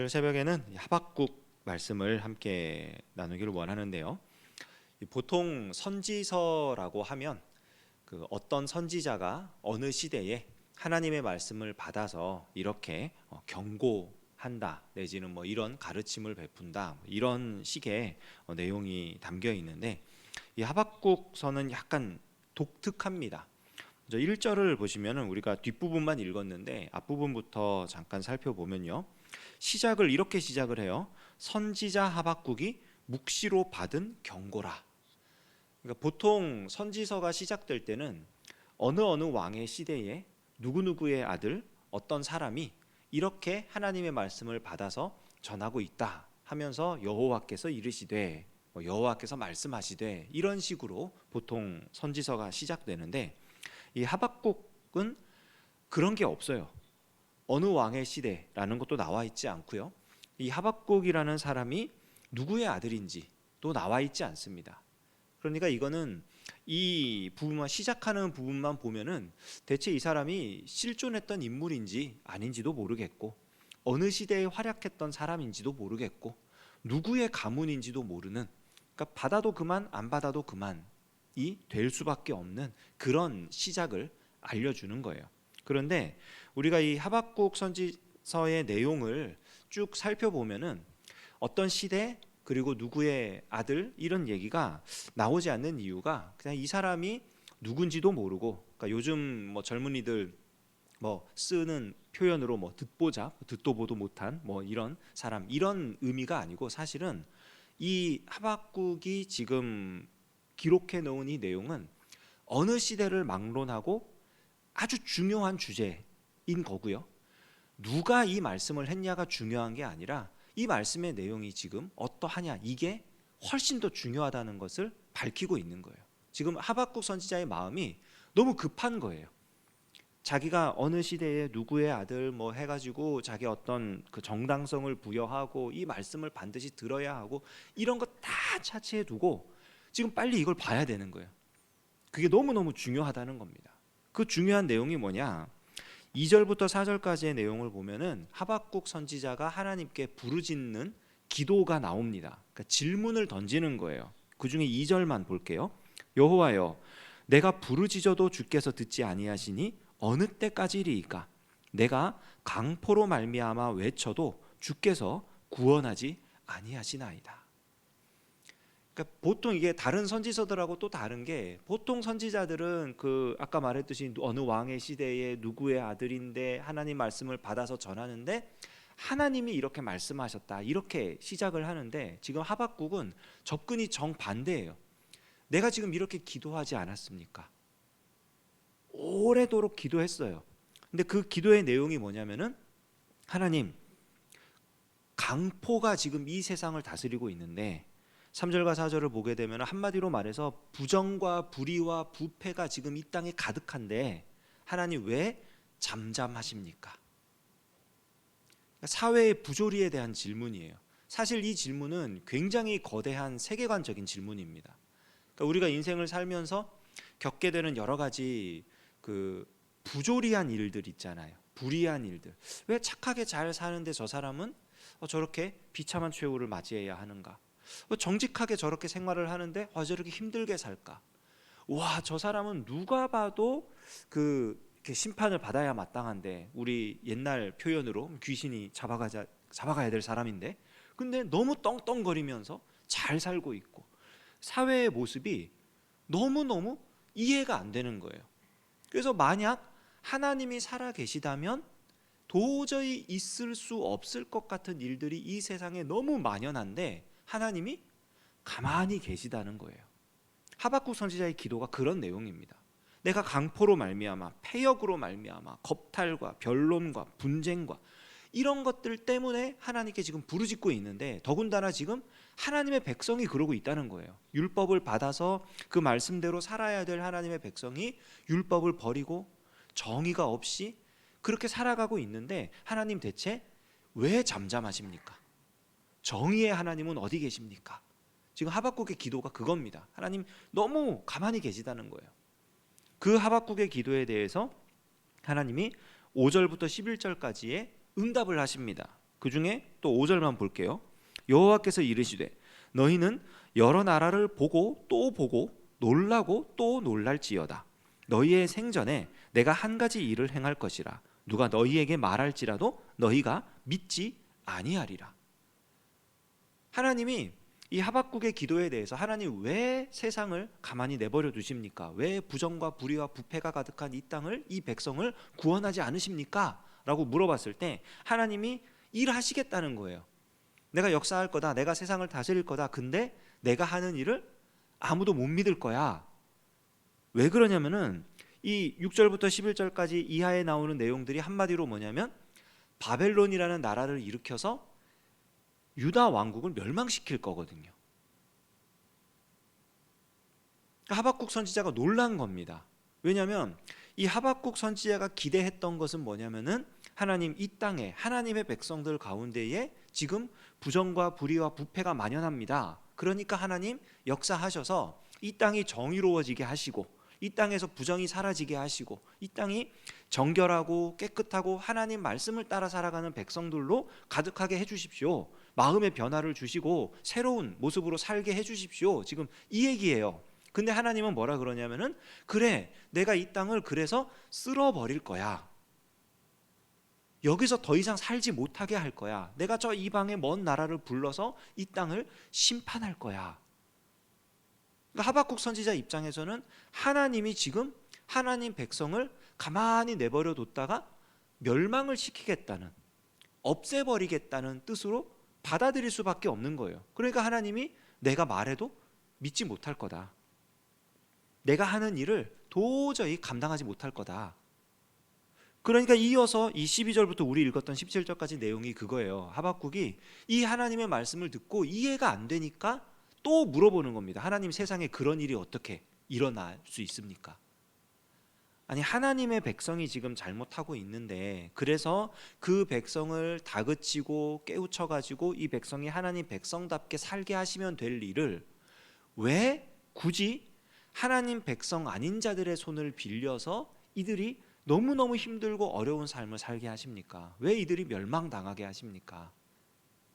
오늘 새벽에는 하박국 말씀을 함께 나누기를 원하는데요. 보통 선지서라고 하면 어떤 선지자가 어느 시대에 하나님의 말씀을 받아서 이렇게 경고한다 내지는 이런 가르침을 베푼다 이런 식의 내용이 담겨 있는데, 이 하박국서는 약간 독특합니다. 1절을 보시면 우리가 뒷부분만 읽었는데 앞부분부터 잠깐 살펴보면요, 시작을 이렇게 시작을 해요. 선지자 하박국이 묵시로 받은 경고라. 그러니까 보통 선지서가 시작될 때는 어느 왕의 시대에 누구누구의 아들 어떤 사람이 이렇게 하나님의 말씀을 받아서 전하고 있다 하면서 여호와께서 이르시되, 여호와께서 말씀하시되, 이런 식으로 보통 선지서가 시작되는데, 이 하박국은 그런 게 없어요. 어느 왕의 시대라는 것도 나와 있지 않고요, 이 하박국이라는 사람이 누구의 아들인지도 나와 있지 않습니다. 그러니까 이거는 이 부분만, 시작하는 부분만 보면은 대체 이 사람이 실존했던 인물인지 아닌지도 모르겠고, 어느 시대에 활약했던 사람인지도 모르겠고, 누구의 가문인지도 모르는, 그러니까 받아도 그만 안 받아도 그만이 될 수밖에 없는 그런 시작을 알려주는 거예요. 그런데 우리가 이 하박국 선지서의 내용을 쭉 살펴보면은 어떤 시대 그리고 누구의 아들 이런 얘기가 나오지 않는 이유가, 그냥 이 사람이 누군지도 모르고, 그러니까 요즘 젊은이들 쓰는 표현으로 듣보잡, 듣도 보도 못한 이런 사람, 이런 의미가 아니고, 사실은 이 하박국이 지금 기록해 놓은 이 내용은 어느 시대를 막론하고 아주 중요한 주제인 거고요, 누가 이 말씀을 했냐가 중요한 게 아니라 이 말씀의 내용이 지금 어떠하냐, 이게 훨씬 더 중요하다는 것을 밝히고 있는 거예요. 지금 하박국 선지자의 마음이 너무 급한 거예요. 자기가 어느 시대에 누구의 아들 해가지고 자기 어떤 그 정당성을 부여하고 이 말씀을 반드시 들어야 하고 이런 거 다 차치해 두고 지금 빨리 이걸 봐야 되는 거예요. 그게 너무너무 중요하다는 겁니다. 그 중요한 내용이 뭐냐, 2절부터 4절까지의 내용을 보면은 하박국 선지자가 하나님께 부르짖는 기도가 나옵니다. 그러니까 질문을 던지는 거예요. 그 중에 2절만 볼게요. 여호와여, 내가 부르짖어도 주께서 듣지 아니하시니 어느 때까지리이까? 내가 강포로 말미암아 외쳐도 주께서 구원하지 아니하시나이다. 그러니까 보통 이게 다른 선지서들하고 또 다른 게, 보통 선지자들은 아까 말했듯이 어느 왕의 시대에 누구의 아들인데 하나님 말씀을 받아서 전하는데 하나님이 이렇게 말씀하셨다 이렇게 시작을 하는데, 지금 하박국은 접근이 정반대예요. 내가 지금 이렇게 기도하지 않았습니까? 오래도록 기도했어요. 근데 그 기도의 내용이 뭐냐면은, 하나님, 강포가 지금 이 세상을 다스리고 있는데 3절과 4절을 보게 되면 한마디로 말해서 부정과 불의와 부패가 지금 이 땅에 가득한데 하나님 왜 잠잠하십니까? 사회의 부조리에 대한 질문이에요. 사실 이 질문은 굉장히 거대한 세계관적인 질문입니다. 그러니까 우리가 인생을 살면서 겪게 되는 여러 가지 부조리한 일들 있잖아요. 불의한 일들. 왜 착하게 잘 사는데 저 사람은 저렇게 비참한 최후를 맞이해야 하는가? 정직하게 저렇게 생활을 하는데 저렇게 힘들게 살까? 와, 저 사람은 누가 봐도 이렇게 심판을 받아야 마땅한데, 우리 옛날 표현으로 귀신이 잡아가야 될 사람인데, 근데 너무 떵떵거리면서 잘 살고 있고, 사회의 모습이 너무너무 이해가 안 되는 거예요. 그래서 만약 하나님이 살아 계시다면 도저히 있을 수 없을 것 같은 일들이 이 세상에 너무 만연한데 하나님이 가만히 계시다는 거예요. 하박국 선지자의 기도가 그런 내용입니다. 내가 강포로 말미암아, 패역으로 말미암아, 겁탈과 변론과 분쟁과 이런 것들 때문에 하나님께 지금 부르짖고 있는데, 더군다나 지금 하나님의 백성이 그러고 있다는 거예요. 율법을 받아서 그 말씀대로 살아야 될 하나님의 백성이 율법을 버리고 정의가 없이 그렇게 살아가고 있는데, 하나님 대체 왜 잠잠하십니까? 정의의 하나님은 어디 계십니까? 지금 하박국의 기도가 그겁니다. 하나님 너무 가만히 계시다는 거예요. 그 하박국의 기도에 대해서 하나님이 5절부터 11절까지의 응답을 하십니다. 그 중에 또 5절만 볼게요. 여호와께서 이르시되 너희는 여러 나라를 보고 또 보고 놀라고 또 놀랄지어다. 너희의 생전에 내가 한 가지 일을 행할 것이라. 누가 너희에게 말할지라도 너희가 믿지 아니하리라. 하나님이 이 하박국의 기도에 대해서 하나님 왜 세상을 가만히 내버려 두십니까? 왜 부정과 불의와 부패가 가득한 이 땅을, 이 백성을 구원하지 않으십니까? 라고 물어봤을 때 하나님이 일하시겠다는 거예요. 내가 역사할 거다. 내가 세상을 다스릴 거다. 근데 내가 하는 일을 아무도 못 믿을 거야. 왜 그러냐면은 이 6절부터 11절까지 이하에 나오는 내용들이 한마디로 뭐냐면 바벨론이라는 나라를 일으켜서 유다 왕국을 멸망시킬 거거든요. 하박국 선지자가 놀란 겁니다. 왜냐하면 이 하박국 선지자가 기대했던 것은 뭐냐면은 하나님 이 땅에 하나님의 백성들 가운데에 지금 부정과 불의와 부패가 만연합니다. 그러니까 하나님 역사하셔서 이 땅이 정의로워지게 하시고 이 땅에서 부정이 사라지게 하시고 이 땅이 정결하고 깨끗하고 하나님 말씀을 따라 살아가는 백성들로 가득하게 해주십시오. 마음의 변화를 주시고 새로운 모습으로 살게 해주십시오. 지금 이 얘기예요. 근데 하나님은 뭐라 그러냐면은 그래 내가 이 땅을 그래서 쓸어버릴 거야. 여기서 더 이상 살지 못하게 할 거야. 내가 저 이방의 먼 나라를 불러서 이 땅을 심판할 거야. 그러니까 하박국 선지자 입장에서는 하나님이 지금 하나님 백성을 가만히 내버려 뒀다가 멸망을 시키겠다는, 없애버리겠다는 뜻으로 받아들일 수밖에 없는 거예요. 그러니까 하나님이 내가 말해도 믿지 못할 거다. 내가 하는 일을 도저히 감당하지 못할 거다. 그러니까 이어서 이 12절부터 우리 읽었던 17절까지 내용이 그거예요. 하박국이 이 하나님의 말씀을 듣고 이해가 안 되니까 또 물어보는 겁니다. 하나님, 세상에 그런 일이 어떻게 일어날 수 있습니까? 아니, 하나님의 백성이 지금 잘못하고 있는데 그래서 그 백성을 다그치고 깨우쳐가지고 이 백성이 하나님 백성답게 살게 하시면 될 일을 왜 굳이 하나님 백성 아닌 자들의 손을 빌려서 이들이 너무너무 힘들고 어려운 삶을 살게 하십니까? 왜 이들이 멸망당하게 하십니까?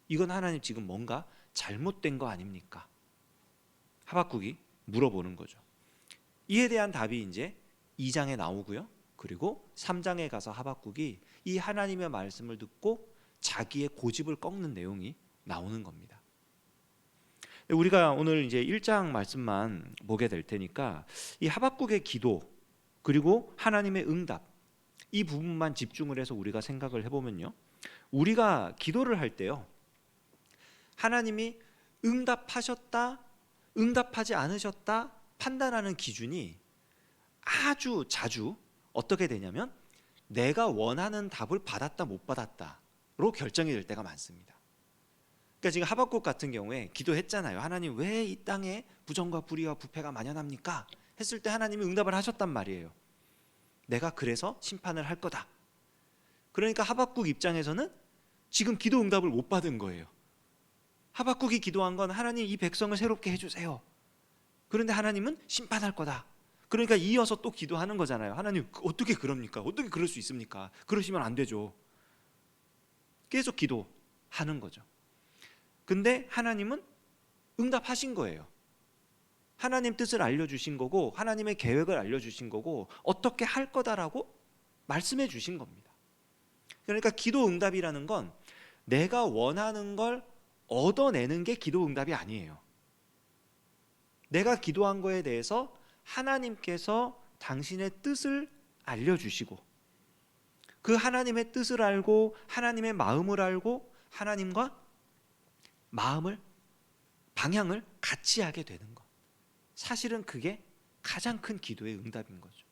이건 하나님 지금 뭔가 잘못된 거 아닙니까? 하박국이 물어보는 거죠. 이에 대한 답이 이제 2장에 나오고요. 그리고 3장에 가서 하박국이 이 하나님의 말씀을 듣고 자기의 고집을 꺾는 내용이 나오는 겁니다. 우리가 오늘 이제 1장 말씀만 보게 될 테니까 이 하박국의 기도 그리고 하나님의 응답 이 부분만 집중을 해서 우리가 생각을 해보면요. 우리가 기도를 할 때요. 하나님이 응답하셨다, 응답하지 않으셨다 판단하는 기준이 아주 자주 어떻게 되냐면 내가 원하는 답을 받았다 못 받았다로 결정이 될 때가 많습니다. 그러니까 지금 하박국 같은 경우에 기도했잖아요. 하나님 왜 이 땅에 부정과 불의와 부패가 만연합니까? 했을 때 하나님이 응답을 하셨단 말이에요. 내가 그래서 심판을 할 거다. 그러니까 하박국 입장에서는 지금 기도 응답을 못 받은 거예요. 하박국이 기도한 건 하나님 이 백성을 새롭게 해주세요. 그런데 하나님은 심판할 거다. 그러니까 이어서 또 기도하는 거잖아요. 하나님 어떻게 그럽니까? 어떻게 그럴 수 있습니까? 그러시면 안 되죠. 계속 기도하는 거죠. 근데 하나님은 응답하신 거예요. 하나님 뜻을 알려주신 거고 하나님의 계획을 알려주신 거고 어떻게 할 거다라고 말씀해 주신 겁니다. 그러니까 기도 응답이라는 건 내가 원하는 걸 얻어내는 게 기도 응답이 아니에요. 내가 기도한 거에 대해서 하나님께서 당신의 뜻을 알려주시고 그 하나님의 뜻을 알고 하나님의 마음을 알고 하나님과 마음을 방향을 같이 하게 되는 것. 사실은 그게 가장 큰 기도의 응답인 거죠.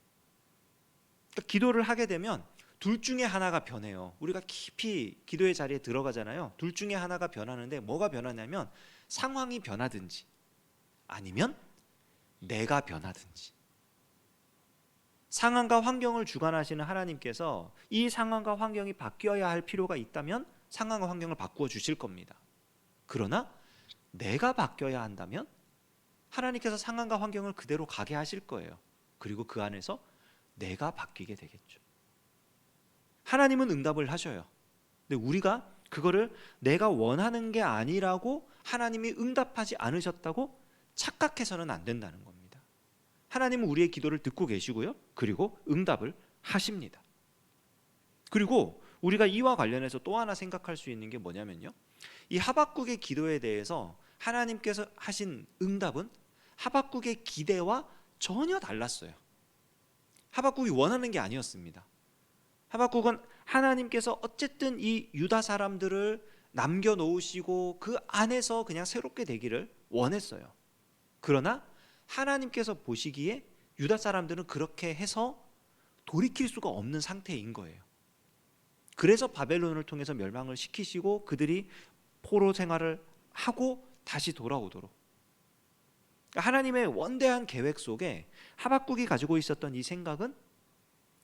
그러니까 기도를 하게 되면 둘 중에 하나가 변해요. 우리가 깊이 기도의 자리에 들어가잖아요. 둘 중에 하나가 변하는데 뭐가 변하냐면 상황이 변하든지 아니면 내가 변하든지. 상황과 환경을 주관하시는 하나님께서 이 상황과 환경이 바뀌어야 할 필요가 있다면 상황과 환경을 바꾸어 주실 겁니다. 그러나 내가 바뀌어야 한다면 하나님께서 상황과 환경을 그대로 가게 하실 거예요. 그리고 그 안에서 내가 바뀌게 되겠죠. 하나님은 응답을 하셔요. 근데 우리가 그거를 내가 원하는 게 아니라고 하나님이 응답하지 않으셨다고 착각해서는 안 된다는 겁니다. 하나님은 우리의 기도를 듣고 계시고요, 그리고 응답을 하십니다. 그리고 우리가 이와 관련해서 또 하나 생각할 수 있는 게 뭐냐면요, 이 하박국의 기도에 대해서 하나님께서 하신 응답은 하박국의 기대와 전혀 달랐어요. 하박국이 원하는 게 아니었습니다. 하박국은 하나님께서 어쨌든 이 유다 사람들을 남겨놓으시고 그 안에서 그냥 새롭게 되기를 원했어요. 그러나 하나님께서 보시기에 유다 사람들은 그렇게 해서 돌이킬 수가 없는 상태인 거예요. 그래서 바벨론을 통해서 멸망을 시키시고 그들이 포로 생활을 하고 다시 돌아오도록, 하나님의 원대한 계획 속에 하박국이 가지고 있었던 이 생각은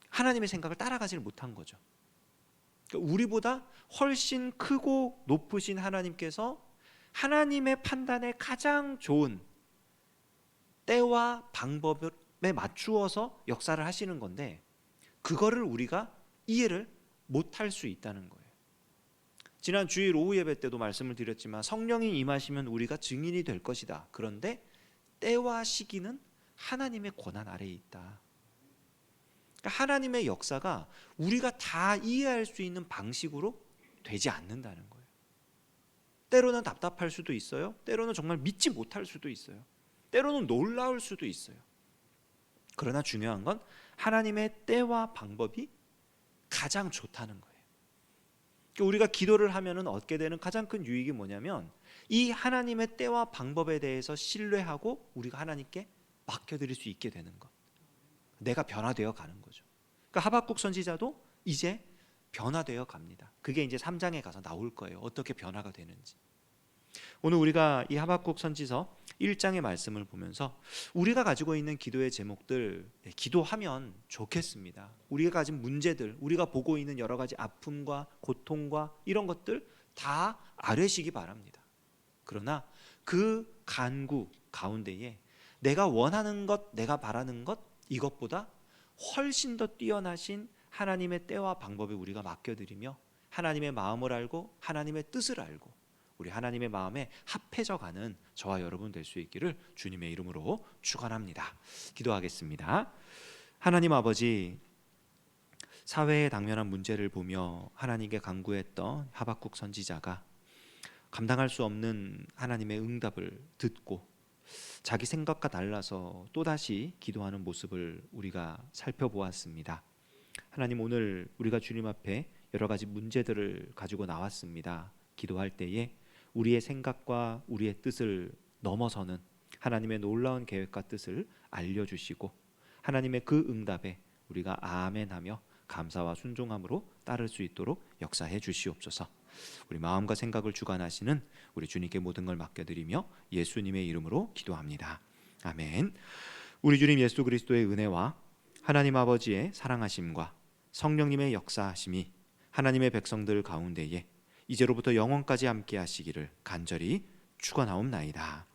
하나님의 생각을 따라가지를 못한 거죠. 우리보다 훨씬 크고 높으신 하나님께서 하나님의 판단에 가장 좋은 때와 방법에 맞추어서 역사를 하시는 건데, 그거를 우리가 이해를 못할 수 있다는 거예요. 지난 주일 오후 예배 때도 말씀을 드렸지만 성령이 임하시면 우리가 증인이 될 것이다. 그런데 때와 시기는 하나님의 권한 아래에 있다. 그러니까 하나님의 역사가 우리가 다 이해할 수 있는 방식으로 되지 않는다는 거예요. 때로는 답답할 수도 있어요. 때로는 정말 믿지 못할 수도 있어요. 때로는 놀라울 수도 있어요. 그러나 중요한 건 하나님의 때와 방법이 가장 좋다는 거예요. 그러니까 우리가 기도를 하면은 얻게 되는 가장 큰 유익이 뭐냐면 이 하나님의 때와 방법에 대해서 신뢰하고 우리가 하나님께 맡겨드릴 수 있게 되는 것. 내가 변화되어 가는 거죠. 그러니까 하박국 선지자도 이제 변화되어 갑니다. 그게 이제 3장에 가서 나올 거예요. 어떻게 변화가 되는지. 오늘 우리가 이 하박국 선지서 1장의 말씀을 보면서 우리가 가지고 있는 기도의 제목들, 기도하면 좋겠습니다. 우리가 가진 문제들, 우리가 보고 있는 여러 가지 아픔과 고통과 이런 것들 다 아뢰시기 바랍니다. 그러나 그 간구 가운데에 내가 원하는 것, 내가 바라는 것, 이것보다 훨씬 더 뛰어나신 하나님의 때와 방법에 우리가 맡겨드리며 하나님의 마음을 알고 하나님의 뜻을 알고 우리 하나님의 마음에 합해져 가는 저와 여러분 될 수 있기를 주님의 이름으로 축원합니다. 기도하겠습니다. 하나님 아버지, 사회에 당면한 문제를 보며 하나님께 간구했던 하박국 선지자가 감당할 수 없는 하나님의 응답을 듣고 자기 생각과 달라서 또다시 기도하는 모습을 우리가 살펴보았습니다. 하나님, 오늘 우리가 주님 앞에 여러 가지 문제들을 가지고 나왔습니다. 기도할 때에 우리의 생각과 우리의 뜻을 넘어서는 하나님의 놀라운 계획과 뜻을 알려주시고 하나님의 그 응답에 우리가 아멘하며 감사와 순종함으로 따를 수 있도록 역사해 주시옵소서. 우리 마음과 생각을 주관하시는 우리 주님께 모든 걸 맡겨드리며 예수님의 이름으로 기도합니다. 아멘. 우리 주님 예수 그리스도의 은혜와 하나님 아버지의 사랑하심과 성령님의 역사하심이 하나님의 백성들 가운데에 이제로부터 영원까지 함께 하시기를 간절히 축원하옵나이다.